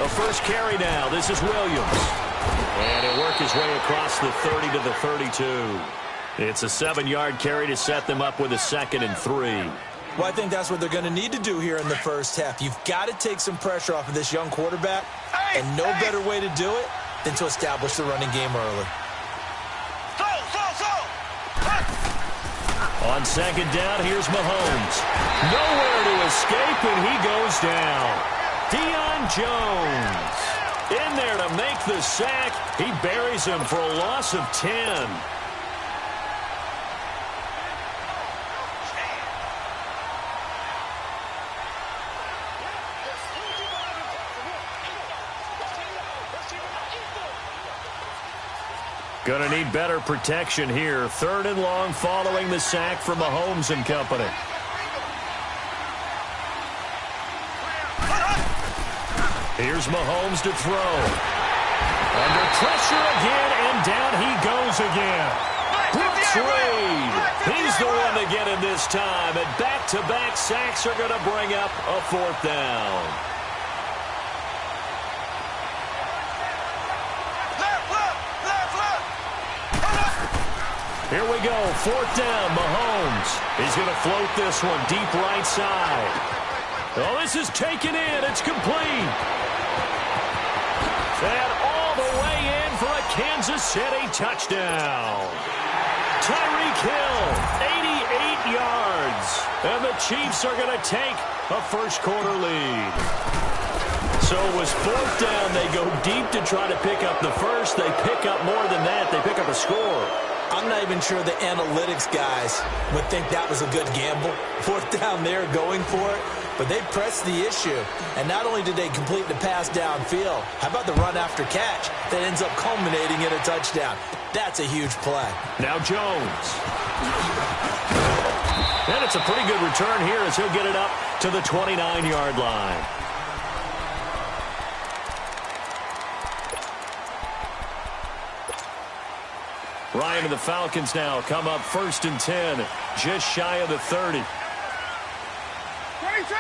A first carry now. This is Williams. And he'll work his way across the 30 to the 32. It's a 7-yard carry to set them up with a 2nd and 3. Well, I think that's what they're going to need to do here in the first half. You've got to take some pressure off of this young quarterback, and no better way to do it than to establish the running game early. On 2nd down, here's Mahomes. Nowhere to escape, and he goes down. Deion Jones in there to make the sack. He buries him for a loss of 10. Going to need better protection here. 3rd and long following the sack from Mahomes and company. Here's Mahomes to throw. Under pressure again, and down he goes again. Brooks Reed, he's the one to get him this time. And back-to-back sacks are going to bring up a 4th down. Here we go, 4th down, Mahomes. He's going to float this one deep right side. Oh, this is taken in. It's complete. And all the way in for a Kansas City touchdown. Tyreek Hill, 88 yards. And the Chiefs are going to take a first-quarter lead. So it was 4th down. They go deep to try to pick up the first. They pick up more than that. They pick up a score. I'm not even sure the analytics guys would think that was a good gamble. 4th down there going for it. But they pressed the issue. And not only did they complete the pass downfield, how about the run after catch that ends up culminating in a touchdown? That's a huge play. Now Jones. And it's a pretty good return here as he'll get it up to the 29-yard line. Ryan and the Falcons now come up 1st and 10, just shy of the 30. 22!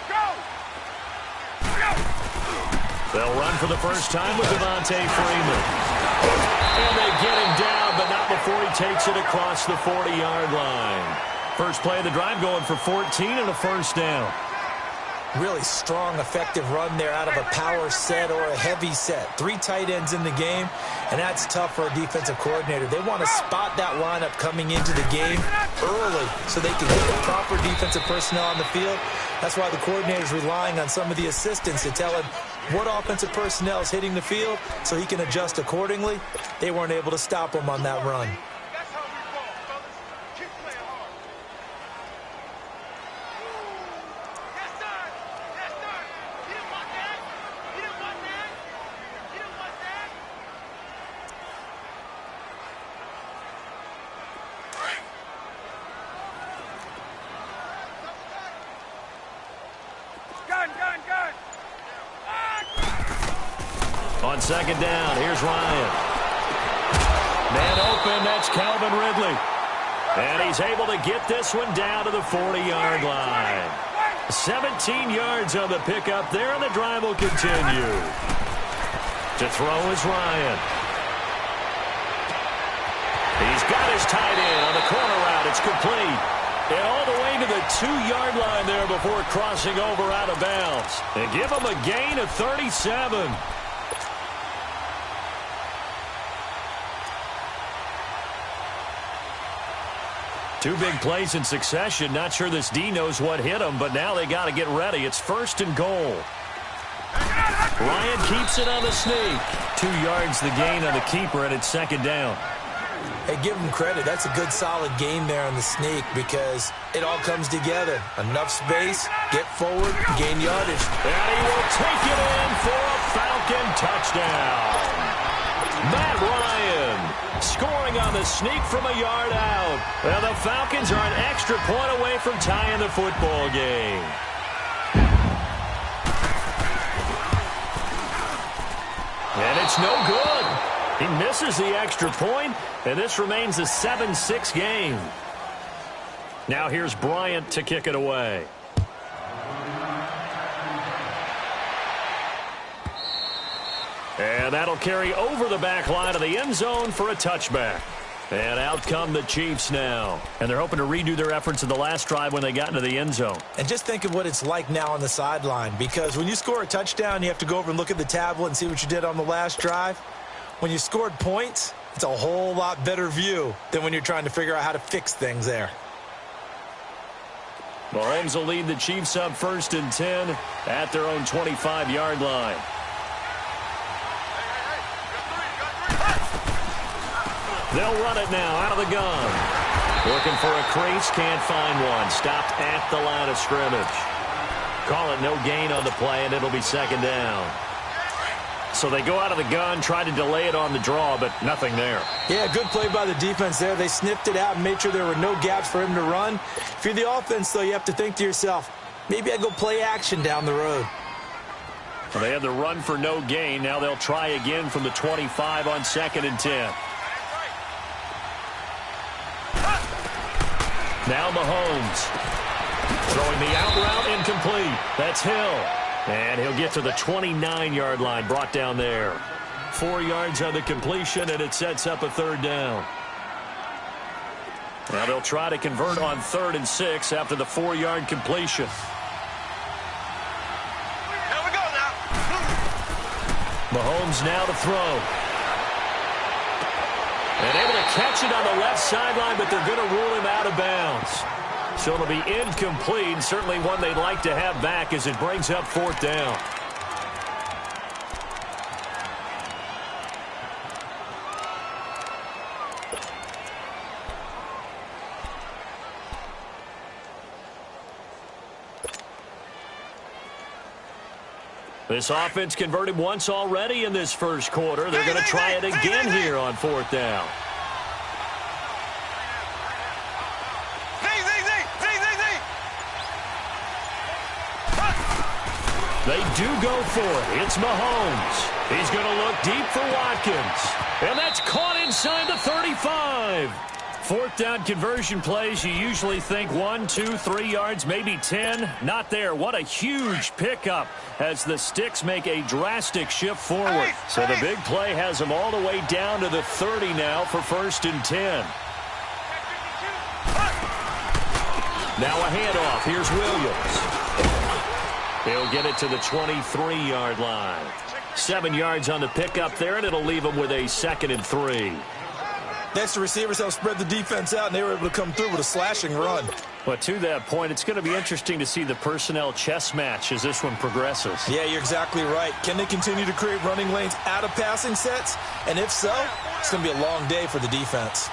Go! They'll run for the first time with Devontae Freeman. And they get him down, but not before he takes it across the 40-yard line. First play of the drive going for 14 and a first down. Really strong, effective run there out of a power set or a heavy set. 3 tight ends in the game, and that's tough for a defensive coordinator. They want to spot that lineup coming into the game early so they can get the proper defensive personnel on the field. That's why the coordinator's relying on some of the assistants to tell him what offensive personnel is hitting the field so he can adjust accordingly. They weren't able to stop him on that run. On 2nd down, here's Ryan. Man open, that's Calvin Ridley. And he's able to get this one down to the 40-yard line. 17 yards on the pickup there, and the drive will continue. To throw is Ryan. He's got his tight end on the corner route. It's complete. And all the way to the 2-yard line there before crossing over out of bounds. And give him a gain of 37. Two big plays in succession. Not sure this D knows what hit him, but now they got to get ready. It's 1st and goal. Ryan keeps it on the sneak. 2 yards the gain on the keeper, and it's 2nd down. Hey, give him credit. That's a good, solid game there on the sneak because it all comes together. Enough space, get forward, gain yardage. And he will take it in for a Falcon touchdown. Matt Ryan scoring on the sneak from a yard out. Well, the Falcons are an extra point away from tying the football game. And it's no good. He misses the extra point, and this remains a 7-6 game. Now here's Bryant to kick it away. And that'll carry over the back line of the end zone for a touchback. And out come the Chiefs now. And they're hoping to redo their efforts in the last drive when they got into the end zone. And just think of what it's like now on the sideline, because when you score a touchdown, you have to go over and look at the tablet and see what you did on the last drive. When you scored points, it's a whole lot better view than when you're trying to figure out how to fix things there. Mahomes will lead the Chiefs up 1st and 10 at their own 25-yard line. They'll run it now out of the gun. Looking for a crease, can't find one. Stopped at the line of scrimmage. Call it no gain on the play, and it'll be 2nd down. So they go out of the gun, try to delay it on the draw, but nothing there. Yeah, good play by the defense there. They sniffed it out and made sure there were no gaps for him to run. If you're the offense, though, you have to think to yourself, maybe I go play action down the road. Well, they had the run for no gain. Now they'll try again from the 25 on 2nd and 10. Now Mahomes throwing the out route incomplete. That's Hill. And he'll get to the 29-yard line, brought down there. 4 yards on the completion, and it sets up a 3rd down. Now they'll try to convert on 3rd and 6 after the 4-yard completion. Here we go now. Mahomes now to throw. And able to catch it on the left sideline, but they're going to rule him out of bounds. So it'll be incomplete, certainly one they'd like to have back as it brings up 4th down. This offense converted once already in this first quarter. They're going to try it again here on 4th down. They do go for it. It's Mahomes. He's going to look deep for Watkins. And that's caught inside the 35. 4th down conversion plays, you usually think 1, 2, 3 yards, maybe 10. Not there. What a huge pickup as the sticks make a drastic shift forward. So the big play has them all the way down to the 30 now for 1st and 10. Now a handoff. Here's Williams. He'll get it to the 23-yard line. 7 yards on the pickup there, and it'll leave him with a 2nd and 3. Next, the receivers helped spread the defense out, and they were able to come through with a slashing run. But to that point, it's going to be interesting to see the personnel chess match as this one progresses. Yeah, you're exactly right. Can they continue to create running lanes out of passing sets? And if so, it's going to be a long day for the defense.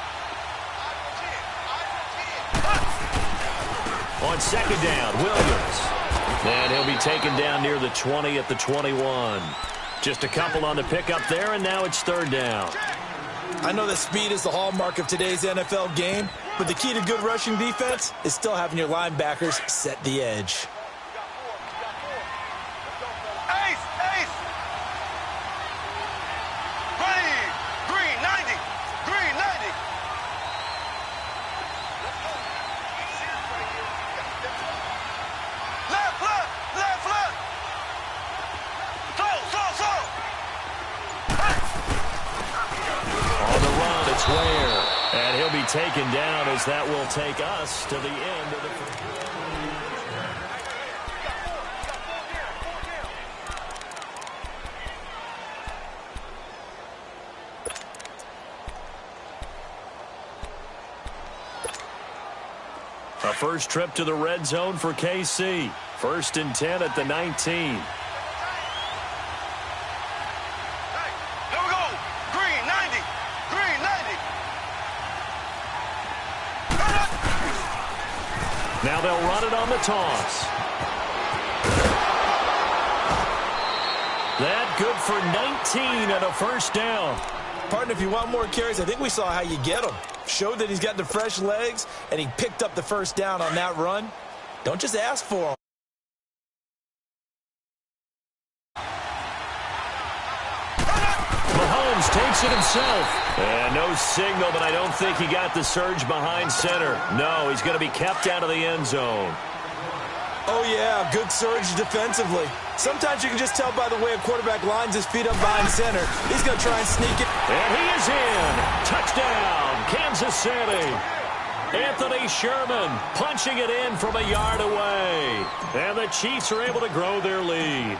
On 2nd down, Williams. And he'll be taken down near the 20 at the 21. Just a couple on the pickup there, and now it's 3rd down. I know that speed is the hallmark of today's NFL game, but the key to good rushing defense is still having your linebackers set the edge. Ace, ace. Green, green, 90, green, 90. Left, left, left, left. Slow. On the run, it's Ware. And he'll be taken down as that will take us to the end of the first. A first trip to the red zone for KC. 1st and 10 at the 19. Now they'll run it on the toss. That good for 19 and a 1st down. Partner, if you want more carries, I think we saw how you get them. Showed that he's got the fresh legs, and he picked up the 1st down on that run. Don't just ask for him. Mahomes takes it himself. And no signal, but I don't think he got the surge behind center. No, he's going to be kept out of the end zone. Oh, yeah, good surge defensively. Sometimes you can just tell by the way a quarterback lines his feet up behind center. He's going to try and sneak it. And he is in. Touchdown, Kansas City. Anthony Sherman punching it in from a yard away. And the Chiefs are able to grow their lead.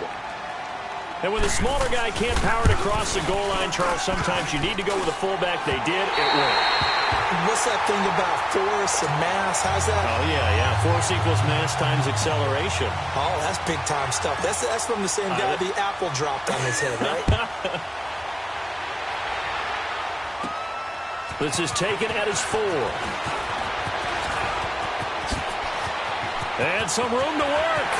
And when the smaller guy can't power it across the goal line, Charles, sometimes you need to go with a fullback. They did. It worked. What's that thing about force and mass? How's that? Oh, yeah. Force equals mass times acceleration. Oh, that's big-time stuff. That's from the same guy the apple dropped on his head, right? This is taken at his 4. And some room to work.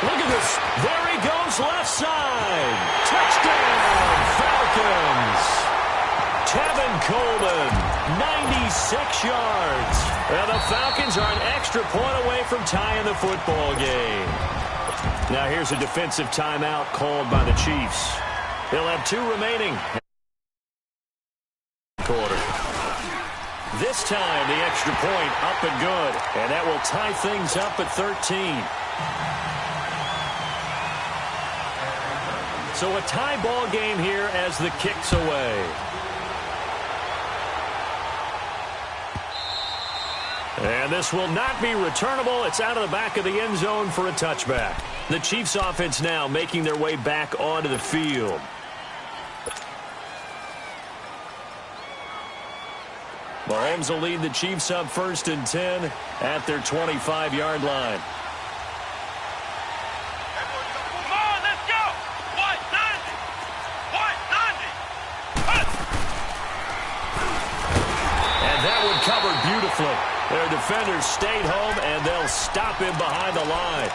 Look at this. There he goes, left side. Touchdown, Falcons. Tevin Coleman, 96 yards. And the Falcons are an extra point away from tying the football game. Now here's a defensive timeout called by the Chiefs. They'll have 2 remaining. Quarter. This time the extra point up and good. And that will tie things up at 13. So a tie ball game here as the kick's away. And this will not be returnable. It's out of the back of the end zone for a touchback. The Chiefs offense now making their way back onto the field. Mahomes will lead the Chiefs up 1st and 10 at their 25-yard line. Come on, let's go. 190. 190. And that one covered beautifully. Their defenders stayed home, and they'll stop him behind the line.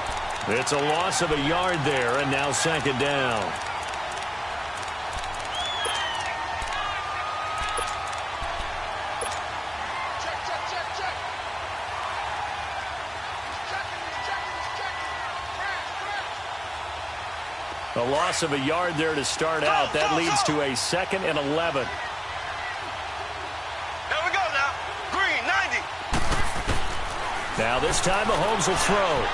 It's a loss of a yard there, and now 2nd down. Check. A loss of a yard there to start out. That leads to a 2nd and 11. There we go now. Green, 90. Now this time Mahomes will throw.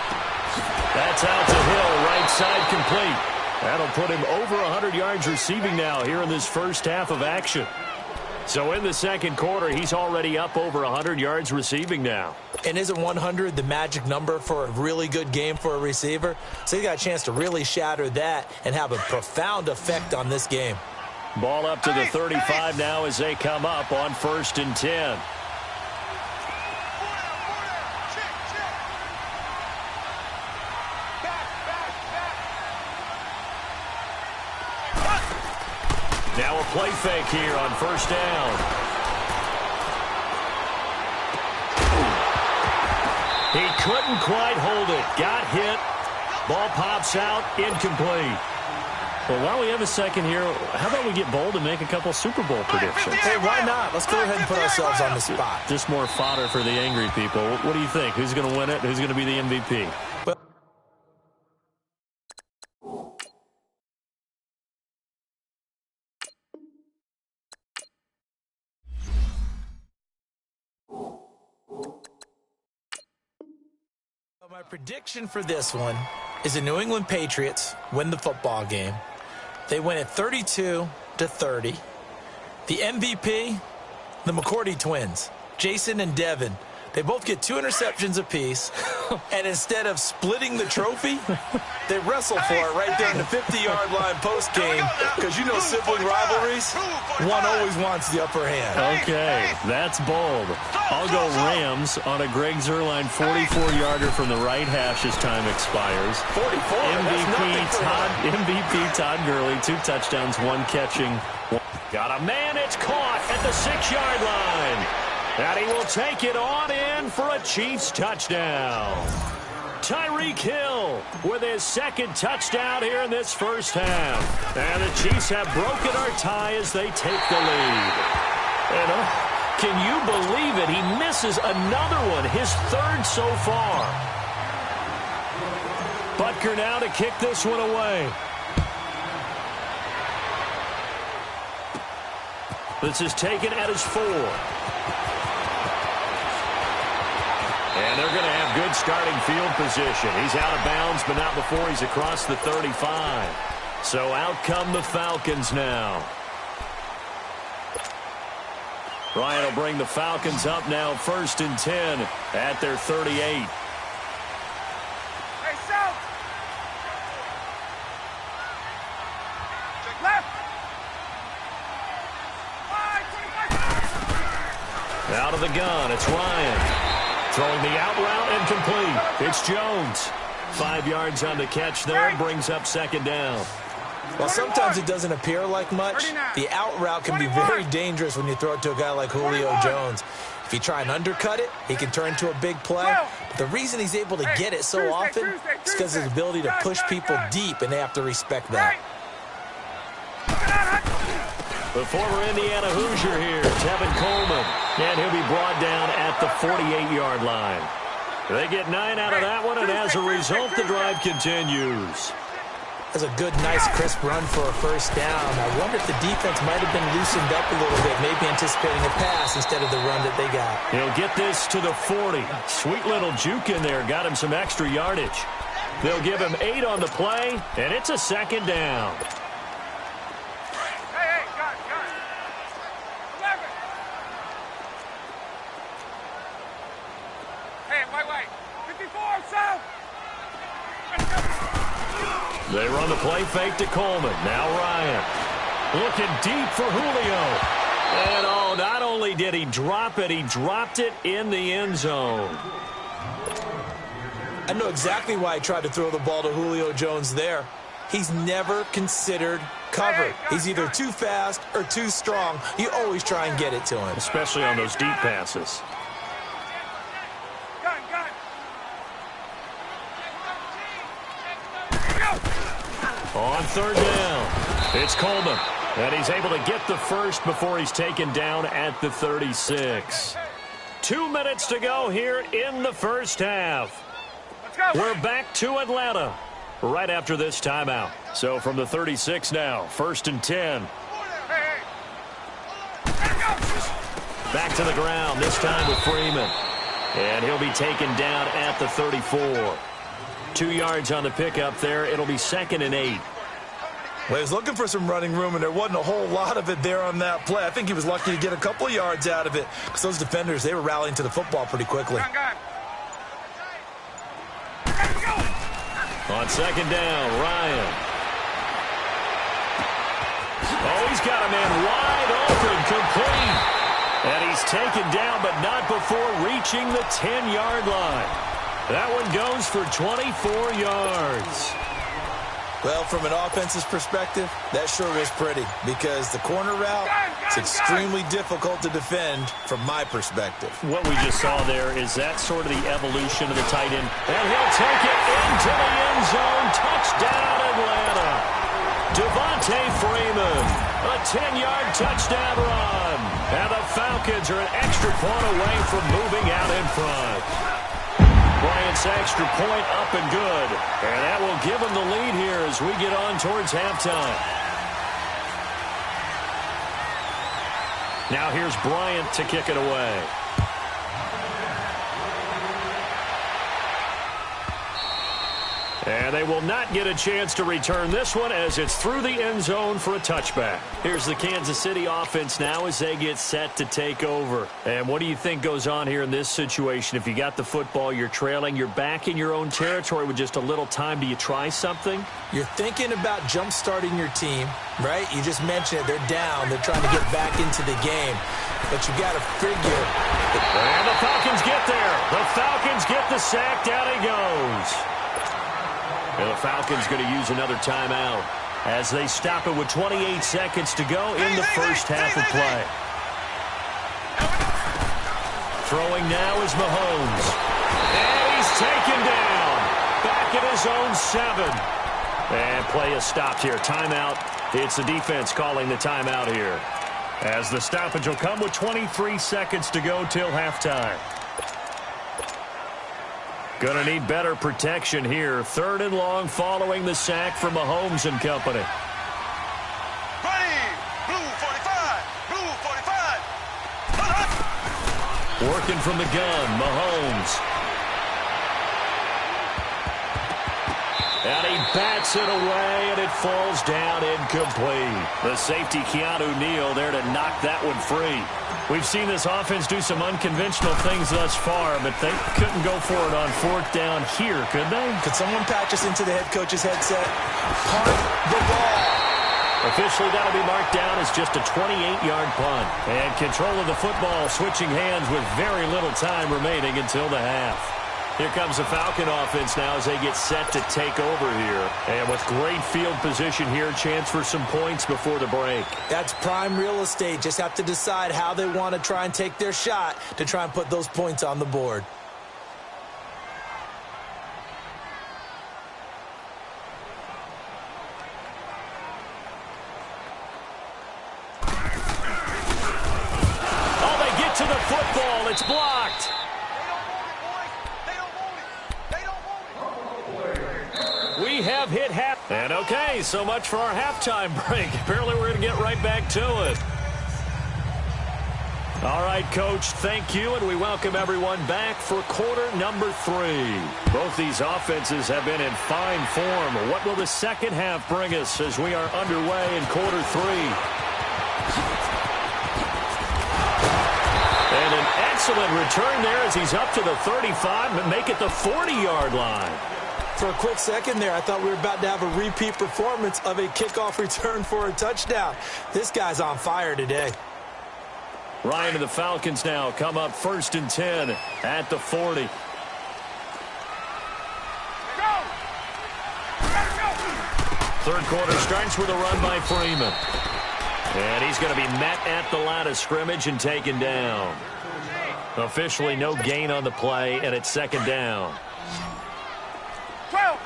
That's out to Hill, right side complete. That'll put him over 100 yards receiving now here in this first half of action. So in the 2nd quarter, he's already up over 100 yards receiving now. And isn't 100 the magic number for a really good game for a receiver? So he got a chance to really shatter that and have a profound effect on this game. Ball up to the 35 now as they come up on 1st and 10. Now a play fake here on 1st down. He couldn't quite hold it. Got hit. Ball pops out. Incomplete. Well, while we have a second here, how about we get bold and make a couple Super Bowl predictions? Hey, why not? Let's go ahead and put ourselves on the spot. Just more fodder for the angry people. What do you think? Who's going to win it? Who's going to be the MVP? My prediction for this one is the New England Patriots win the football game. They win it 32-30. The MVP, the McCourty twins, Jason and Devin. They both get 2 interceptions apiece, and instead of splitting the trophy, they wrestle for it right there in the 50-yard line post-game, because you know sibling rivalries, one always wants the upper hand. Okay, that's bold. I'll go Rams on a Greg Zuerlein 44-yarder from the right hash as time expires. 44, MVP Todd Gurley, 2 touchdowns, 1 catching. Got a man, it's caught at the 6-yard line. And he will take it on in for a Chiefs touchdown. Tyreek Hill with his 2nd touchdown here in this first half. And the Chiefs have broken our tie as they take the lead. And can you believe it? He misses another one, his 3rd so far. Butker now to kick this one away. This is taken at his 4. And they're going to have good starting field position. He's out of bounds, but not before he's across the 35. So out come the Falcons now. Ryan will bring the Falcons up now 1st and 10 at their 38. Hey, South! Check left! Out of the gun, it's Ryan. Throwing the out route and complete. It's Jones. 5 yards on the catch there, brings up 2nd down. Well, sometimes it doesn't appear like much. The out route can be very dangerous when you throw it to a guy like Julio Jones. If you try and undercut it, he can turn into a big play. But the reason he's able to get it so often is because of his ability to push people deep, and they have to respect that. The former Indiana Hoosier here, Tevin Coleman. And he'll be brought down at the 48-yard line. They get 9 out of that one, and as a result, the drive continues. That's a good, nice, crisp run for a 1st down. I wonder if the defense might have been loosened up a little bit, maybe anticipating a pass instead of the run that they got. He'll get this to the 40. Sweet little juke in there, got him some extra yardage. They'll give him 8 on the play, and it's a 2nd down. Hey, got it. 11. Hey, white. 54, South! They run the play fake to Coleman. Now Ryan. Looking deep for Julio. And not only did he drop it, he dropped it in the end zone. I know exactly why he tried to throw the ball to Julio Jones there. He's never considered cover. He's either too fast or too strong. You always try and get it to him. Especially on those deep passes. On 3rd down, it's Coleman. And he's able to get the first before he's taken down at the 36. 2 minutes to go here in the 1st half. We're back to Atlanta right after this timeout. So from the 36 now, 1st and 10. Back to the ground, this time with Freeman. And he'll be taken down at the 34. 2 yards on the pickup there. It'll be 2nd and 8. Well, he was looking for some running room, and there wasn't a whole lot of it there on that play. I think he was lucky to get a couple of yards out of it because those defenders, they were rallying to the football pretty quickly. On 2nd down, Ryan. Oh, he's got a man wide open, complete. And he's taken down, but not before reaching the 10-yard line. That one goes for 24 yards. Well, from an offense's perspective, that sure was pretty because the corner route is extremely difficult to defend from my perspective. What we just saw there is that sort of the evolution of the tight end. And he'll take it into the end zone. Touchdown, Atlanta. Devontae Freeman, a 10-yard touchdown run. And the Falcons are an extra point away from moving out in front. Bryant's extra point up and good. And that will give him the lead here as we get on towards halftime. Now here's Bryant to kick it away. And they will not get a chance to return this one as it's through the end zone for a touchback. Here's the Kansas City offense now as they get set to take over. And what do you think goes on here in this situation? If you got the football, you're trailing, you're back in your own territory with just a little time. Do you try something? You're thinking about jump-starting your team, right? You just mentioned it. They're down. They're trying to get back into the game. But you got to figure. And the Falcons get there. The Falcons get the sack. Down he goes. And the Falcons going to use another timeout as they stop it with 28 seconds to go in the first half of play. Throwing now is Mahomes. And he's taken down. Back at his own 7. And play is stopped here. Timeout. It's the defense calling the timeout here. As the stoppage will come with 23 seconds to go till halftime. Gonna need better protection here. 3rd and long following the sack from Mahomes and company. Ready! Blue 45! Blue 45! Working from the gun, Mahomes. And he bats it away, and it falls down incomplete. The safety, Keanu Neal, there to knock that one free. We've seen this offense do some unconventional things thus far, but they couldn't go for it on fourth down here, could they? Could someone patch us into the head coach's headset? Punt the ball. Officially, that'll be marked down as just a 28-yard punt. And control of the football switching hands with very little time remaining until the half. Here comes the Falcon offense now as they get set to take over here. And with great field position here, chance for some points before the break. That's prime real estate. Just have to decide how they want to try and take their shot to try and put those points on the board. Oh, they get to the football. It's blocked. We have hit half. And okay, so much for our halftime break. Apparently we're going to get right back to it. All right, Coach, thank you, and we welcome everyone back for quarter number 3. Both these offenses have been in fine form. What will the second half bring us as we are underway in quarter 3? And an excellent return there as he's up to the 35, but make it the 40-yard line. For a quick second there, I thought we were about to have a repeat performance of a kickoff return for a touchdown. This guy's on fire today. Ryan and the Falcons now come up 1st and 10 at the 40. Third quarter starts with a run by Freeman. And he's going to be met at the line of scrimmage and taken down. Officially no gain on the play, and it's 2nd down. 12.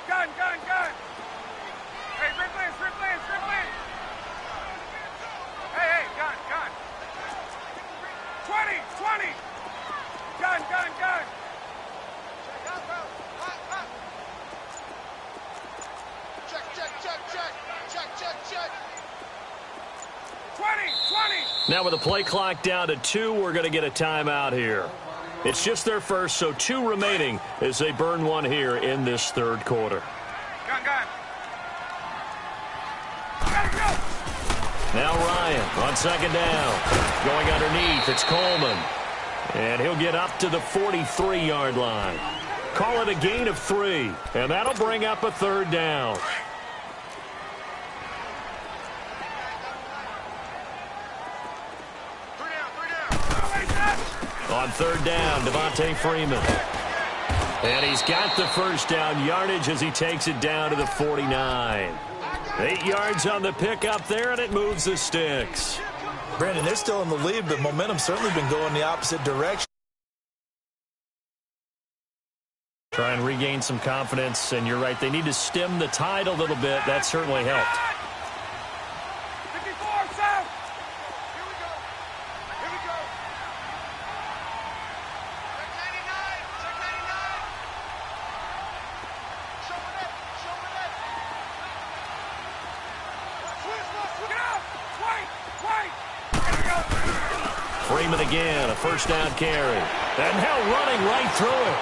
Gun. Hey, replace. Hey, gun. 20. Gun. Check. 20. Now with the play clock down to 2, we're going to get a timeout here. It's just their first, so 2 remaining as they burn one here in this third quarter. Gun. Now Ryan on 2nd down. Going underneath, it's Coleman. And he'll get up to the 43-yard line. Call it a gain of 3, and that'll bring up a 3rd down. On 3rd down, Devontae Freeman. And he's got the first down yardage as he takes it down to the 49. 8 yards on the pickup there, and it moves the sticks. Brandon, they're still in the lead, but momentum's certainly been going the opposite direction. Try and regain some confidence, and you're right, they need to stem the tide a little bit. That certainly helped. 54, south. Here we go. Check 99. Show it. Look out. Wait. Here we go. Freeman again, a first down carry. And now running right through it.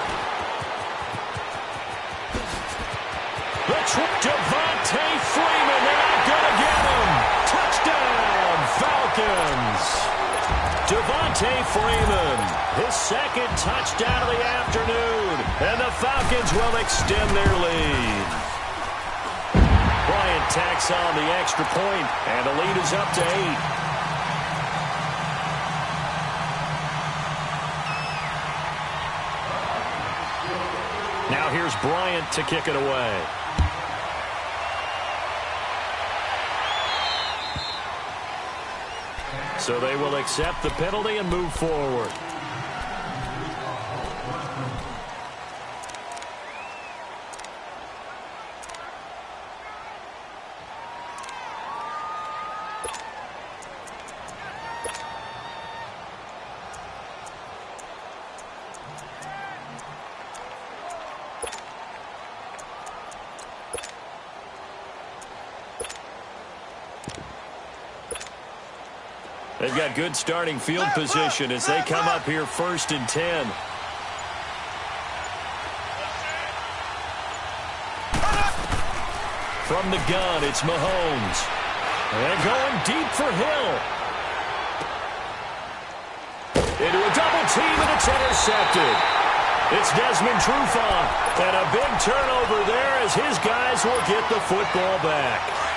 Devontae Freeman, they're not going to get him. Touchdown, Falcons. Devontae Freeman, his 2nd touchdown of the afternoon, and the Falcons will extend their lead. Bryant tacks on the extra point, and the lead is up to 8. Now here's Bryant to kick it away. So they will accept the penalty and move forward. They've got good starting field position as they come up here 1st and 10. From the gun, it's Mahomes. And going deep for Hill. Into a double team, and it's intercepted. It's Desmond Trufant. And a big turnover there as his guys will get the football back.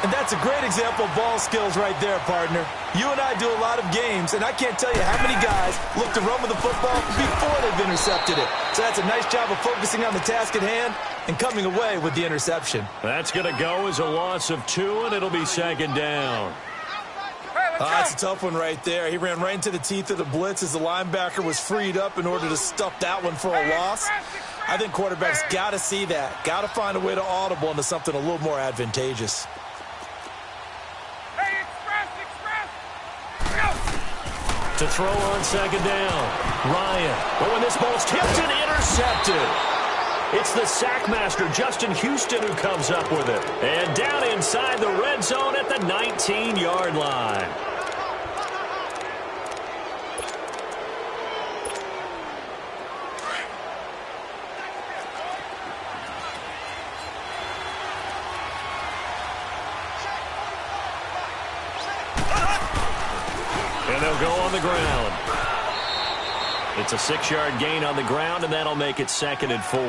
And that's a great example of ball skills right there, partner. You and I do a lot of games, and I can't tell you how many guys look to run with the football before they've intercepted it. So that's a nice job of focusing on the task at hand and coming away with the interception. That's going to go as a loss of 2, and it'll be 2nd down. That's a tough one right there. He ran right into the teeth of the blitz as the linebacker was freed up in order to stuff that one for a loss. I think quarterbacks got to see that. Got to find a way to audible into something a little more advantageous. To throw on 2nd down. Ryan. But when this ball's tipped and intercepted. It's the sackmaster, Justin Houston, who comes up with it. And down inside the red zone at the 19-yard line. And they'll go on the ground. It's a 6-yard gain on the ground, and that'll make it 2nd and 4.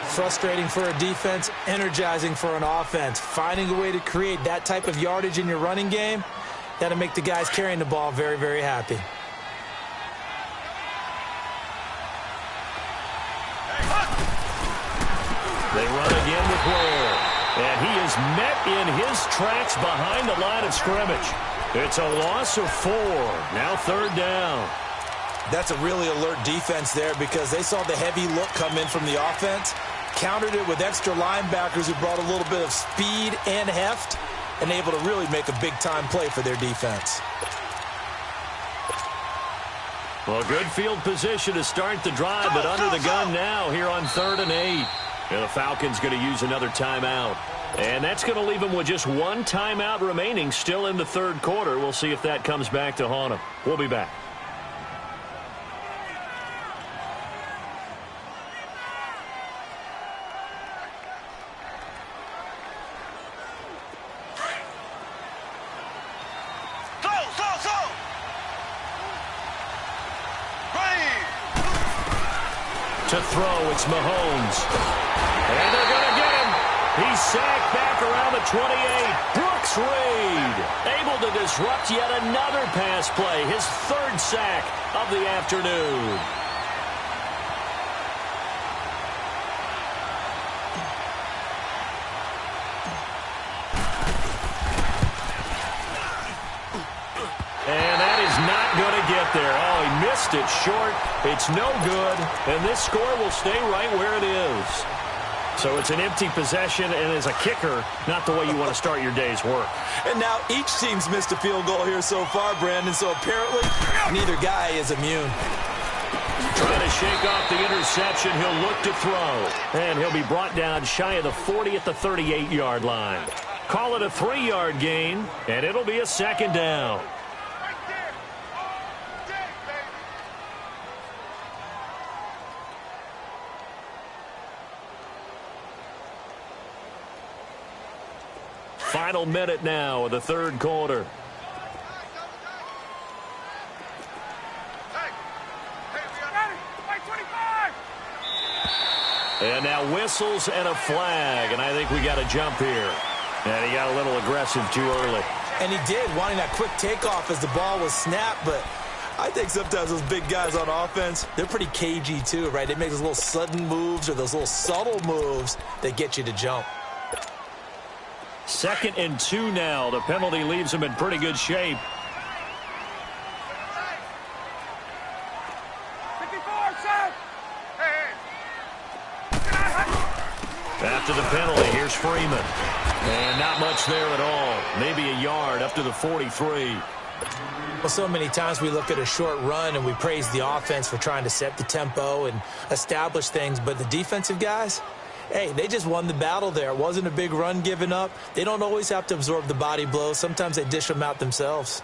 Frustrating for a defense, energizing for an offense. Finding a way to create that type of yardage in your running game, that'll make the guys carrying the ball very, very happy. They run again with Ware. And he is met in his tracks behind the line of scrimmage. It's a loss of 4. Now 3rd down. That's a really alert defense there because they saw the heavy look come in from the offense, countered it with extra linebackers who brought a little bit of speed and heft, and able to really make a big-time play for their defense. Well, good field position to start the drive, but under the gun now here on 3rd and 8. And the Falcons going to use another timeout. And that's going to leave them with just 1 timeout remaining still in the 3rd quarter. We'll see if that comes back to haunt them. We'll be back. To throw, it's Mahomes. And they're going to get him. He's sacked back around the 28. Brooks Reed able to disrupt yet another pass play. His 3rd sack of the afternoon. And that is not going to get there. Oh, he missed it short. It's no good. And this score will stay right where it is. So it's an empty possession, and as a kicker, not the way you want to start your day's work. And now each team's missed a field goal here so far, Brandon, so apparently neither guy is immune. Trying to shake off the interception. He'll look to throw. And he'll be brought down shy of the 40 at the 38-yard line. Call it a 3-yard gain, and it'll be a 2nd down. Final minute now of the 3rd quarter. And now whistles and a flag, and I think we got a jump here. And he got a little aggressive too early. And he did, wanting that quick takeoff as the ball was snapped, but I think sometimes those big guys on offense, they're pretty cagey too, right? They make those little sudden moves or those little subtle moves that get you to jump. 2nd and 2 now. The penalty leaves him in pretty good shape. After the penalty, here's Freeman. And not much there at all. Maybe a yard up to the 43. Well, so many times we look at a short run and we praise the offense for trying to set the tempo and establish things, but the defensive guys, Hey, they just won the battle there. It wasn't a big run given up. They don't always have to absorb the body blows. Sometimes they dish them out themselves.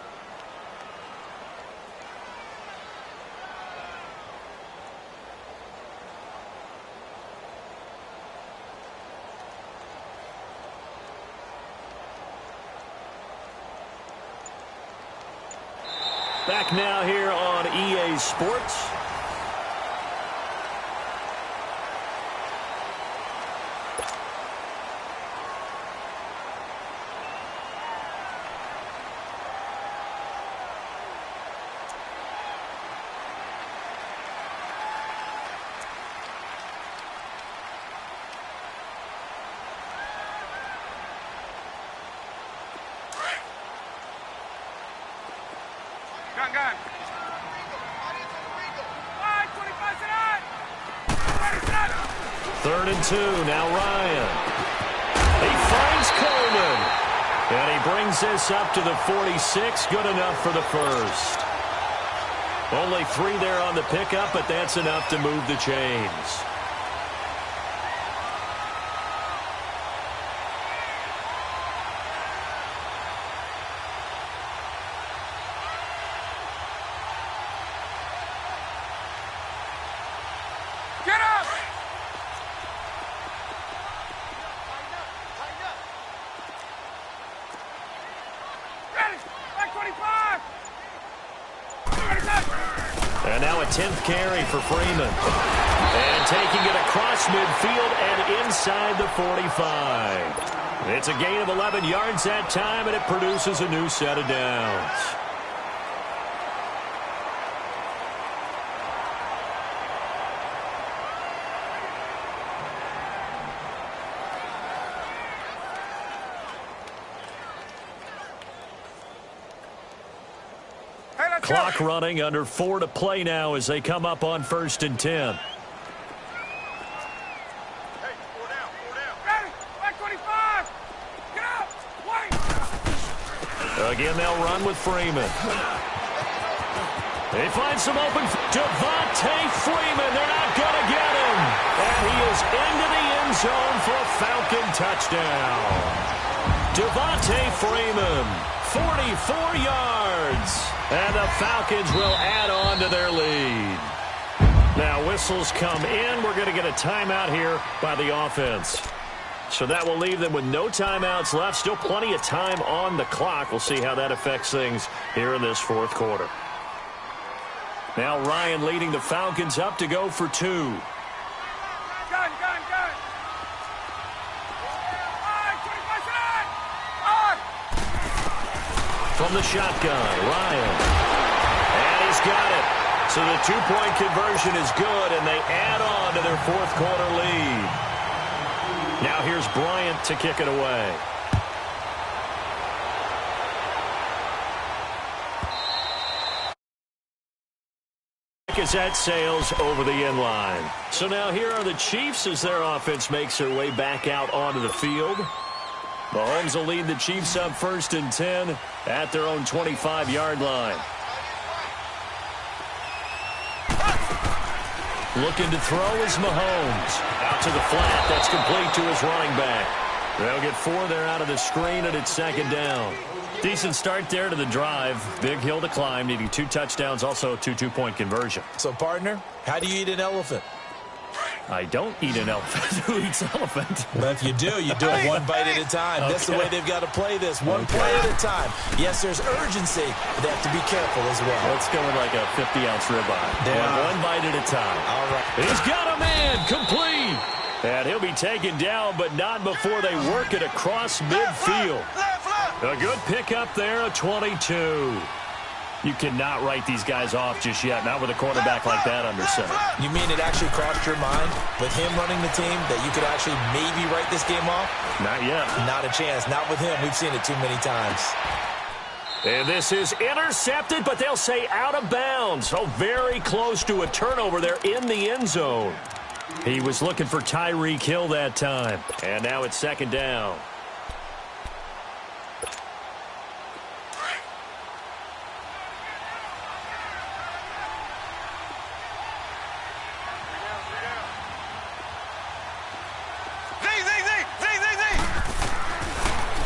Back now here on EA Sports. Gun. 3rd and 2. Now Ryan. He finds Coleman. And he brings this up to the 46. Good enough for the first. Only 3 there on the pickup, but that's enough to move the chains. Get up! Ready! Back 25! And now a 10th carry for Freeman. And taking it across midfield and inside the 45. It's a gain of 11 yards that time, and it produces a new set of downs. Clock running, under 4 to play now as they come up on 1st and 10. Hey, 4 down. Ready! Back 25! Get up! Wait! Again, they'll run with Freeman. They find some open. Devontae Freeman, they're not going to get him. And he is into the end zone for a Falcon touchdown. Devontae Freeman, 44 yards. And the Falcons will add on to their lead. Now whistles come in. We're going to get a timeout here by the offense. So that will leave them with no timeouts left. Still plenty of time on the clock. We'll see how that affects things here in this 4th quarter. Now Ryan leading the Falcons up to go for 2. Gun. From the shotgun, Ryan. And he's got it. So the 2-point conversion is good, and they add on to their 4th quarter lead. Now here's Bryant to kick it away. As that sails over the end line. So now here are the Chiefs as their offense makes their way back out onto the field. Mahomes will lead the Chiefs up 1st and 10 at their own 25-yard line. Looking to throw is Mahomes. Out to the flat. That's complete to his running back. They'll get 4 there out of the screen, and it's 2nd down. Decent start there to the drive. Big hill to climb, needing 2 touchdowns, also a 2-point conversion. So, partner, how do you eat an elephant? I don't eat an elephant. Who eats elephant? But if you do it 1 bite at a time. Okay. That's the way they've got to play this. One play at a time. Yes, there's urgency, but they have to be careful as well. Let's go with like a 50-ounce ribeye. One bite at a time. All right. He's got a man. Complete. And he'll be taken down, but not before they work it across midfield. A good pickup there, a 22. You cannot write these guys off just yet, not with a quarterback like that under center. You mean it actually crossed your mind with him running the team that you could actually maybe write this game off? Not yet. Not a chance. Not with him. We've seen it too many times. And this is intercepted, but they'll say out of bounds. So very close to a turnover there in the end zone. He was looking for Tyreek Hill that time. And now it's 2nd down.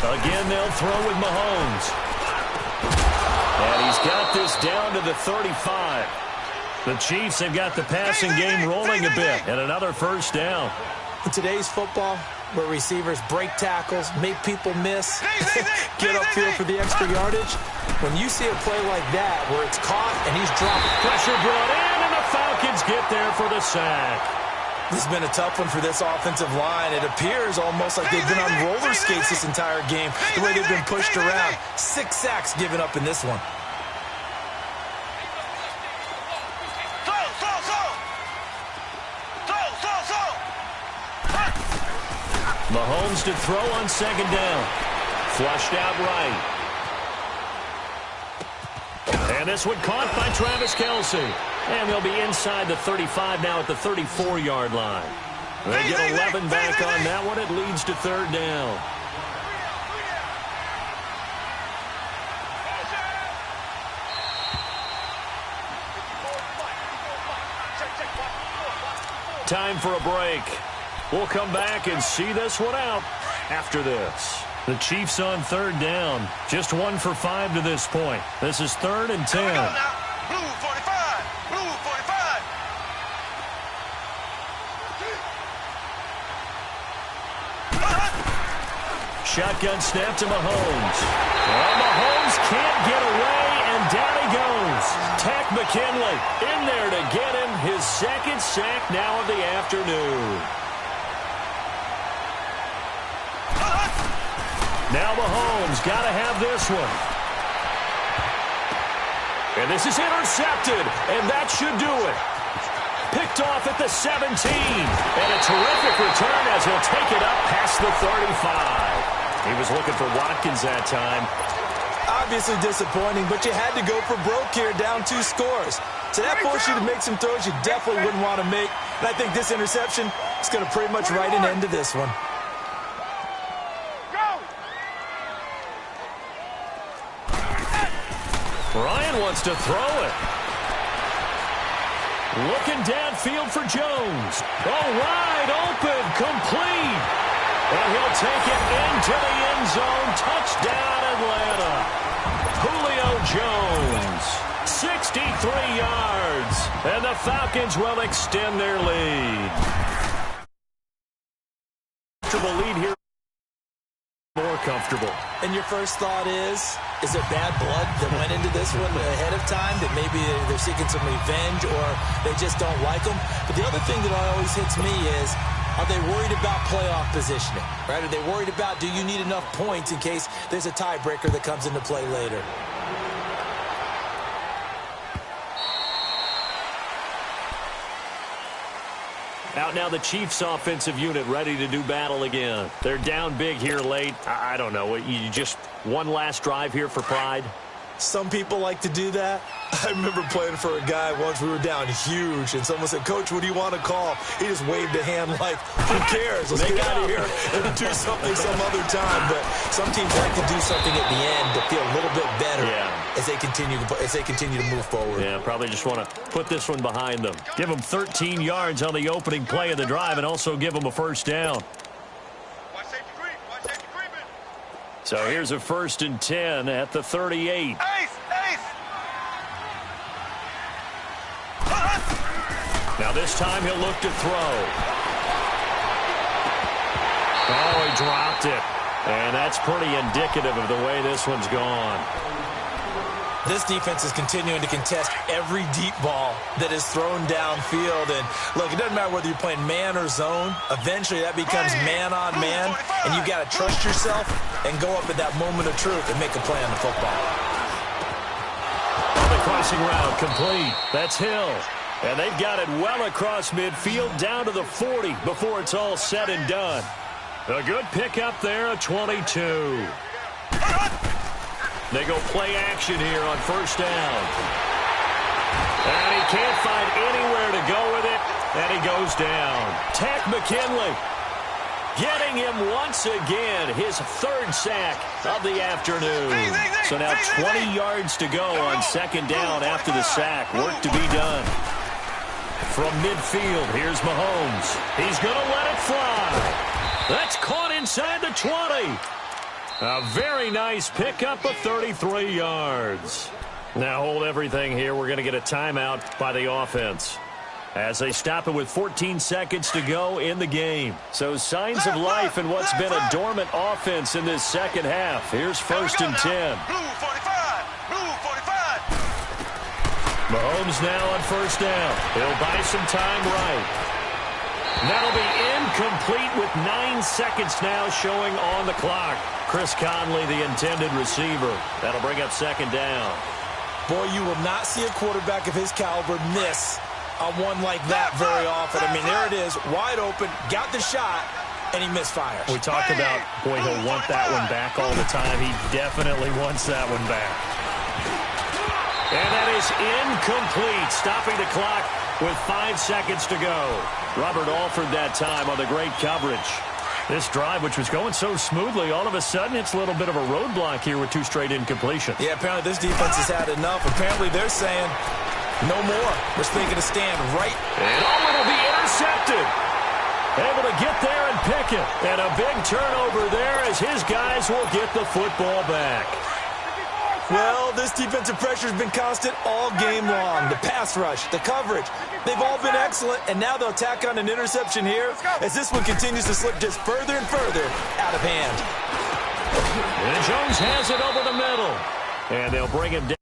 Again, they'll throw with Mahomes. And he's got this down to the 35. The Chiefs have got the passing game rolling a bit, and another first down. In today's football, where receivers break tackles, make people miss, get upfield for the extra yardage, when you see a play like that where it's caught and he's dropped, pressure brought in, and the Falcons get there for the sack. This has been a tough one for this offensive line. It appears almost like they've been on roller skates this entire game, the way they've been pushed around. 6 sacks given up in this one. Mahomes to throw on second down. Flushed out right. And this one caught by Travis Kelce. And they'll be inside the 35 now at the 34-yard line. They get 11 back on that one. It leads to third down. Time for a break. We'll come back and see this one out after this. The Chiefs on third down. Just 1 for 5 to this point. This is 3rd and 10. Blue 45. Blue 45. Shotgun snap to Mahomes. Well, Mahomes can't get away, and down he goes. Tack McKinley in there to get him his second sack now of the afternoon. Now Mahomes got to have this one. And this is intercepted, and that should do it. Picked off at the 17. And a terrific return as he'll take it up past the 35. He was looking for Watkins that time. Obviously disappointing, but you had to go for broke here, down 2 scores. So that forced you to make some throws you definitely wouldn't want to make. And I think this interception is going to pretty much write an end to this one. Ryan wants to throw it. Looking downfield for Jones. Oh, wide open, complete. And he'll take it into the end zone. Touchdown, Atlanta. Julio Jones, 63 yards. And the Falcons will extend their lead. Comfortable lead here. More comfortable. And your first thought is it bad blood that went into this one ahead of time, that maybe they're seeking some revenge or they just don't like them? But the other thing that always hits me is, are they worried about playoff positioning, right? Are they worried about, do you need enough points in case there's a tiebreaker that comes into play later? Out now the Chiefs offensive unit ready to do battle again. They're down big here late. I don't know. You just one last drive here for pride? Some people like to do that. I remember playing for a guy once. We were down huge, and someone said, "Coach, what do you want to call?" He just waved a hand like, "Who cares? Let's get out of here and do something some other time." But some teams like to do something at the end to feel a little bit better as they continue to move forward. Yeah, probably just want to put this one behind them. Give them 13 yards on the opening play of the drive, and also give them a first down. So here's a 1st and 10 at the 38. Now this time he'll look to throw. Oh, he dropped it. And that's pretty indicative of the way this one's gone. This defense is continuing to contest every deep ball that is thrown downfield. And, look, it doesn't matter whether you're playing man or zone. Eventually, that becomes man-on-man, and you've got to trust yourself and go up at that moment of truth and make a play on the football. The crossing route complete. That's Hill. And they've got it well across midfield down to the 40 before it's all said and done. A good pickup there, a 22. They go play action here on first down. And he can't find anywhere to go with it, and he goes down. Tack McKinley getting him once again, his 3rd sack of the afternoon. So now 20 yards to go on second down after the sack. Work to be done. From midfield, here's Mahomes. He's going to let it fly. That's caught inside the 20. A very nice pickup of 33 yards. Now hold everything here. We're going to get a timeout by the offense as they stop it with 14 seconds to go in the game. So signs of life in what's been a dormant offense in this second half. Here's 1st and 10. Blue 45. Blue 45. Mahomes now on 1st down. He'll buy some time right. That'll be incomplete with 9 seconds now showing on the clock. Chris Conley, the intended receiver. That'll bring up 2nd down. Boy, you will not see a quarterback of his caliber miss on one like that very often. I mean, there it is, wide open, got the shot, and he misfires. We talked about, boy, he'll want that one back all the time. He definitely wants that one back. And that is incomplete, stopping the clock with 5 seconds to go. Robert Alford that time on the great coverage. This drive, which was going so smoothly, all of a sudden it's a little bit of a roadblock here with 2 straight incompletions. Yeah, apparently this defense has had enough. Apparently they're saying, no more. We're making a stand right. And it'll be intercepted. Able to get there and pick it. And a big turnover there as his guys will get the football back. Well, this defensive pressure has been constant all game long. The pass rush, the coverage, they've all been excellent, and now they'll tack on an interception here as this one continues to slip just further and further out of hand. And Jones has it over the middle. And they'll bring him down.